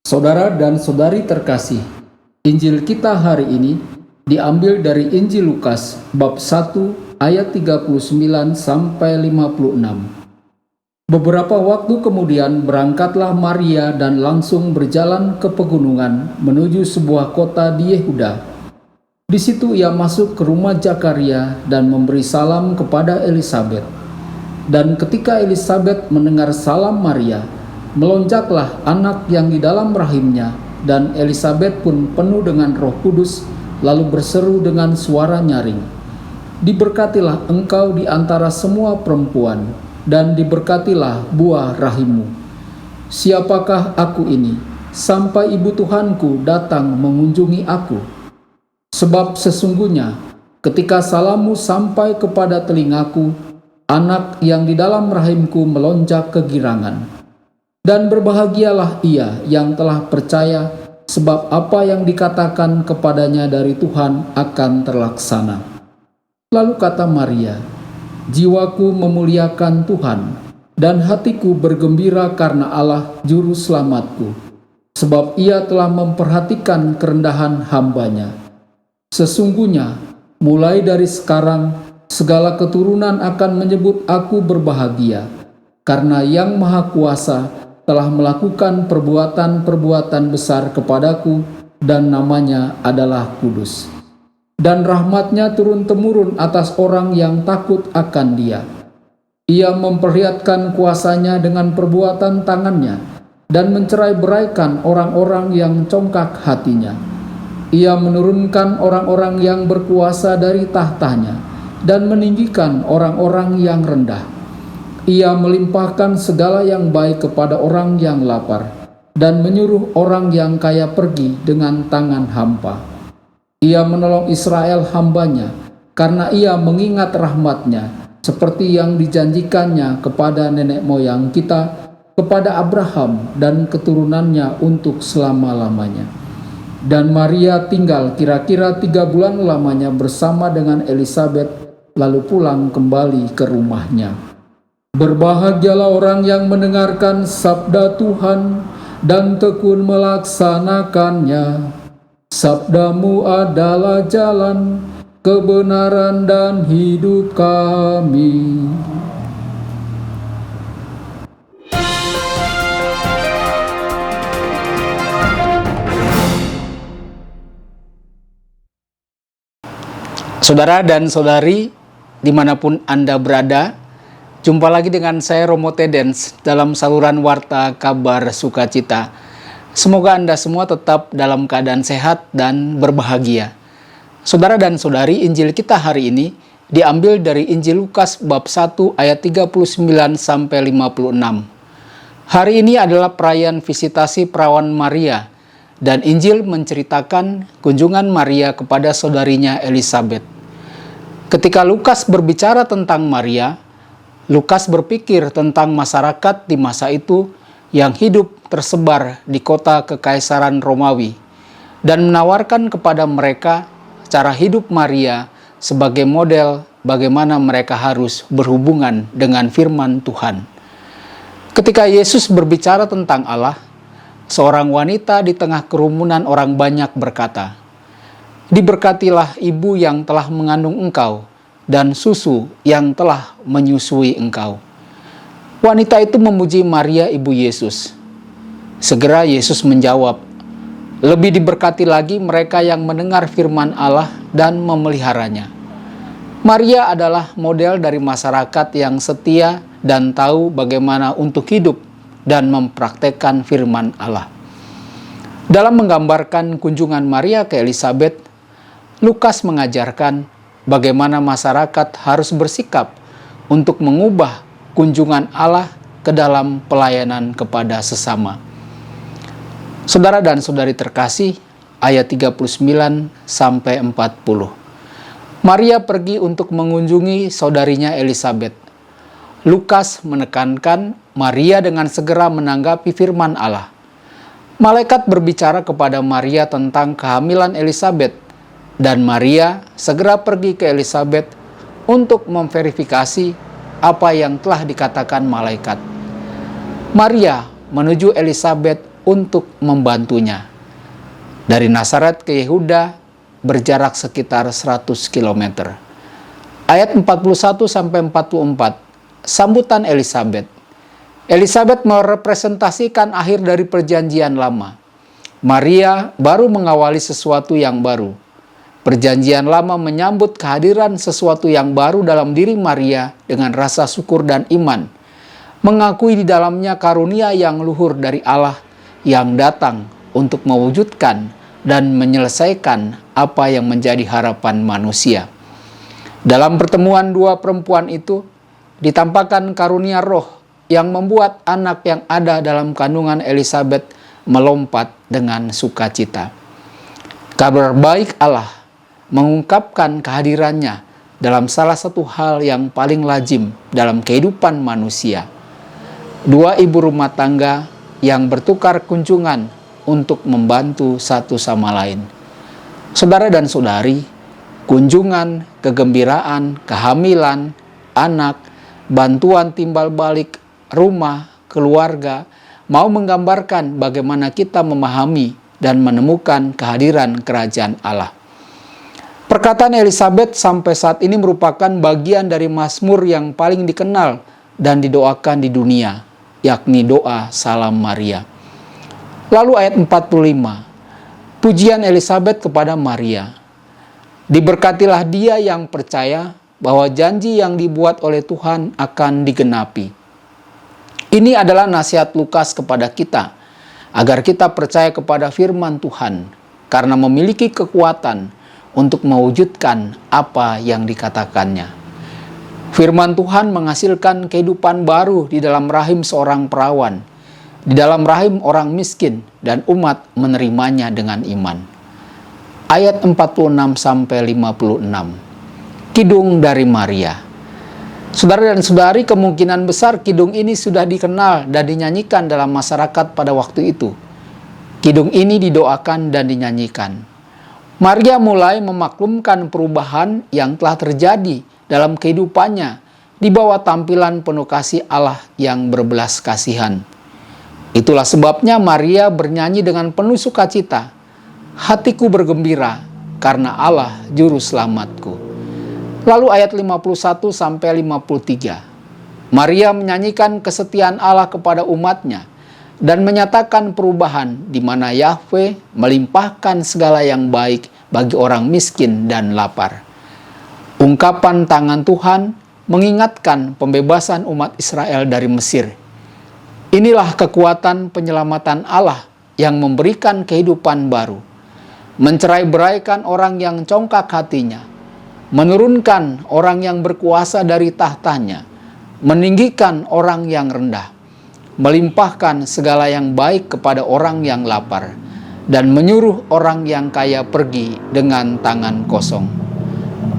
Saudara dan saudari terkasih, Injil kita hari ini diambil dari Injil Lukas bab 1 ayat 39 sampai 56. Beberapa waktu kemudian berangkatlah Maria dan langsung berjalan ke pegunungan menuju sebuah kota di Yehuda. Di situ ia masuk ke rumah Zakaria dan memberi salam kepada Elisabet. Dan ketika Elisabet mendengar salam Maria, melonjaklah anak yang di dalam rahimnya, dan Elisabet pun penuh dengan Roh Kudus, lalu berseru dengan suara nyaring, "Diberkatilah engkau di antara semua perempuan, dan diberkatilah buah rahimmu. Siapakah aku ini, sampai ibu Tuhanku datang mengunjungi aku? Sebab sesungguhnya ketika salammu sampai kepada telingaku, anak yang di dalam rahimku melonjak kegirangan. Dan berbahagialah ia yang telah percaya, sebab apa yang dikatakan kepadanya dari Tuhan akan terlaksana." Lalu kata Maria, "Jiwaku memuliakan Tuhan, dan hatiku bergembira karena Allah Juru Selamatku, sebab ia telah memperhatikan kerendahan hamba-Nya. Sesungguhnya, mulai dari sekarang, segala keturunan akan menyebut aku berbahagia, karena Yang Maha Kuasa telah melakukan perbuatan-perbuatan besar kepadaku, dan namanya adalah kudus. Dan rahmat-Nya turun-temurun atas orang yang takut akan Dia. Ia memperlihatkan kuasa-Nya dengan perbuatan tangan-Nya, dan mencerai-beraikan orang-orang yang congkak hatinya. Ia menurunkan orang-orang yang berkuasa dari tahtanya, dan meninggikan orang-orang yang rendah. Ia melimpahkan segala yang baik kepada orang yang lapar, dan menyuruh orang yang kaya pergi dengan tangan hampa. Ia menolong Israel hamba-Nya, karena ia mengingat rahmat-Nya, seperti yang dijanjikannya kepada nenek moyang kita, kepada Abraham dan keturunannya untuk selama-lamanya." Dan Maria tinggal kira-kira 3 bulan lamanya bersama dengan Elisabet, lalu pulang kembali ke rumahnya. Berbahagialah orang yang mendengarkan sabda Tuhan dan tekun melaksanakannya. Sabdamu adalah jalan, kebenaran dan hidup kami. Saudara dan saudari, dimanapun Anda berada, jumpa lagi dengan saya Romo Tedens dalam saluran Warta Kabar Sukacita. Semoga Anda semua tetap dalam keadaan sehat dan berbahagia. Saudara dan saudari, Injil kita hari ini diambil dari Injil Lukas bab 1 ayat 39 sampai 56. Hari ini adalah perayaan visitasi perawan Maria, dan Injil menceritakan kunjungan Maria kepada saudarinya Elisabet. Ketika Lukas berbicara tentang Maria, Lukas berpikir tentang masyarakat di masa itu yang hidup tersebar di kota Kekaisaran Romawi, dan menawarkan kepada mereka cara hidup Maria sebagai model bagaimana mereka harus berhubungan dengan firman Tuhan. Ketika Yesus berbicara tentang Allah, seorang wanita di tengah kerumunan orang banyak berkata, "Diberkatilah ibu yang telah mengandung engkau, dan susu yang telah menyusui engkau." Wanita itu memuji Maria ibu Yesus. Segera Yesus menjawab, "Lebih diberkati lagi mereka yang mendengar firman Allah dan memeliharanya." Maria adalah model dari masyarakat yang setia dan tahu bagaimana untuk hidup dan mempraktekkan firman Allah. Dalam menggambarkan kunjungan Maria ke Elisabet, Lukas mengajarkan bagaimana masyarakat harus bersikap untuk mengubah kunjungan Allah ke dalam pelayanan kepada sesama. Saudara dan saudari terkasih, ayat 39 sampai 40. Maria pergi untuk mengunjungi saudarinya Elisabet. Lukas menekankan Maria dengan segera menanggapi firman Allah. Malaikat berbicara kepada Maria tentang kehamilan Elisabet, dan Maria segera pergi ke Elisabet untuk memverifikasi apa yang telah dikatakan malaikat. Maria menuju Elisabet untuk membantunya. Dari Nazaret ke Yehuda berjarak sekitar 100 km. Ayat 41-44, sambutan Elisabet. Elisabet merepresentasikan akhir dari perjanjian lama. Maria baru mengawali sesuatu yang baru. Perjanjian lama menyambut kehadiran sesuatu yang baru dalam diri Maria dengan rasa syukur dan iman, mengakui di dalamnya karunia yang luhur dari Allah yang datang untuk mewujudkan dan menyelesaikan apa yang menjadi harapan manusia. Dalam pertemuan dua perempuan itu, ditampakkan karunia roh yang membuat anak yang ada dalam kandungan Elisabet melompat dengan sukacita. Kabar baik Allah mengungkapkan kehadirannya dalam salah satu hal yang paling lazim dalam kehidupan manusia. Dua ibu rumah tangga yang bertukar kunjungan untuk membantu satu sama lain. Saudara dan saudari, kunjungan, kegembiraan, kehamilan, anak, bantuan timbal balik, rumah, keluarga, mau menggambarkan bagaimana kita memahami dan menemukan kehadiran kerajaan Allah. Perkataan Elisabet sampai saat ini merupakan bagian dari Mazmur yang paling dikenal dan didoakan di dunia, yakni doa Salam Maria. Lalu ayat 45, pujian Elisabet kepada Maria. Diberkatilah dia yang percaya bahwa janji yang dibuat oleh Tuhan akan digenapi. Ini adalah nasihat Lukas kepada kita, agar kita percaya kepada firman Tuhan, karena memiliki kekuatan untuk mewujudkan apa yang dikatakannya. Firman Tuhan menghasilkan kehidupan baru di dalam rahim seorang perawan, di dalam rahim orang miskin, dan umat menerimanya dengan iman. Ayat 46-56, Kidung dari Maria. Saudara dan saudari, kemungkinan besar kidung ini sudah dikenal dan dinyanyikan dalam masyarakat pada waktu itu. Kidung ini didoakan dan dinyanyikan. Maria mulai memaklumkan perubahan yang telah terjadi dalam kehidupannya di bawah tampilan penuh kasih Allah yang berbelas kasihan. Itulah sebabnya Maria bernyanyi dengan penuh sukacita. Hatiku bergembira karena Allah juru selamatku. Lalu ayat 51-53. Maria menyanyikan kesetiaan Allah kepada umatnya dan menyatakan perubahan di mana Yahweh melimpahkan segala yang baik bagi orang miskin dan lapar. Ungkapan tangan Tuhan mengingatkan pembebasan umat Israel dari Mesir. Inilah kekuatan penyelamatan Allah yang memberikan kehidupan baru, mencerai-beraikan orang yang congkak hatinya, menurunkan orang yang berkuasa dari tahtanya, meninggikan orang yang rendah, melimpahkan segala yang baik kepada orang yang lapar, dan menyuruh orang yang kaya pergi dengan tangan kosong.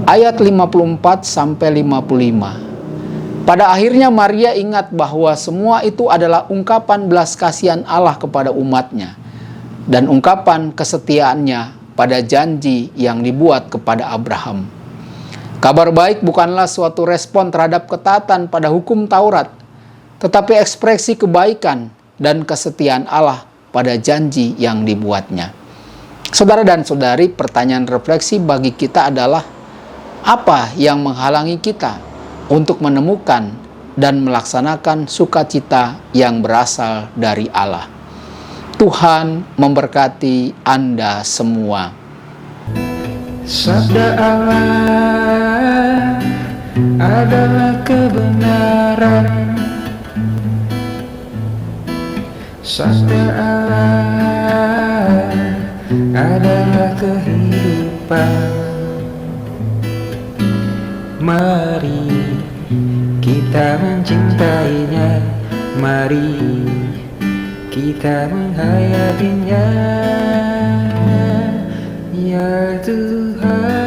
Ayat 54-55. Pada akhirnya Maria ingat bahwa semua itu adalah ungkapan belas kasihan Allah kepada umatnya, dan ungkapan kesetiaannya pada janji yang dibuat kepada Abraham. Kabar baik bukanlah suatu respon terhadap ketaatan pada hukum Taurat, tetapi ekspresi kebaikan dan kesetiaan Allah pada janji yang dibuatnya. Saudara dan saudari, pertanyaan refleksi bagi kita adalah, apa yang menghalangi kita untuk menemukan dan melaksanakan sukacita yang berasal dari Allah? Tuhan memberkati Anda semua. Sabda Allah adalah kebenaran. Sabda Allah adalah kehidupan. Mari kita mencintainya, mari kita menghayatinya, ya Tuhan.